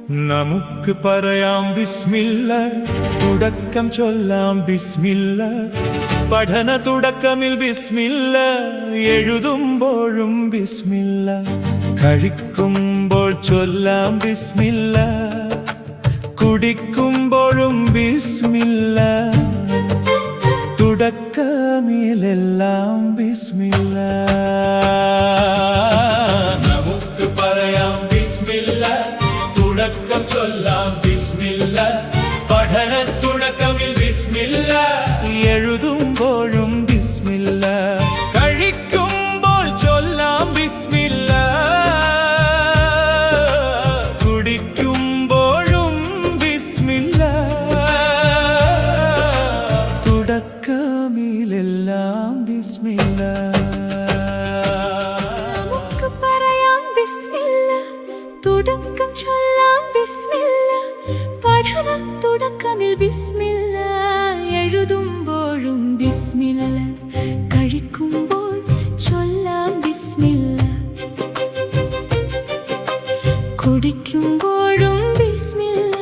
നമുക്ക് പറയാം ബിസ്മില്ല, തുടക്കം ചൊല്ലാം ബിസ്മില്ല. പഠന തുടക്കമിൽ ബിസ്മില്ല, എഴുതുമ്പോഴും ബിസ്മില്ല. കഴിക്കുമ്പോൾ ചൊല്ലാം ബിസ്മില്ല, കുടിക്കുമ്പോഴും ബിസ്മില്ല. തുടക്കമിലെല്ലാം ബിസ്മില്ല. നമുക്ക് പറയാം ബിസ്മില്ല, തുടക്കം ചൊല്ലാം ബിസ്മില്ല. പഠന തുടക്കമിൽ ബിസ്മില്ല, എഴുതുമ്പോഴും ബിസ്മില്ല. കഴിക്കുമ്പോൾ ചൊല്ലാം ബിസ്മില്ല, കുടിക്കുമ്പോഴും ബിസ്മില്ല. തുടക്കമിലെല്ലാം ബിസ്മില്ല. നമുക്ക് പറയാം ബിസ്മില്ല, തുടക്കം ചൊല്ലാം ബിസ്മില്ല. പഠന തുടക്കമിൽ ബിസ്മില്ല, എഴുതുമ്പോഴും ബിസ്മില്ല. കഴിക്കുമ്പോൾ ചൊല്ലാം ബിസ്മില്ല, കുടിക്കുമ്പോഴും ബിസ്മില്ല.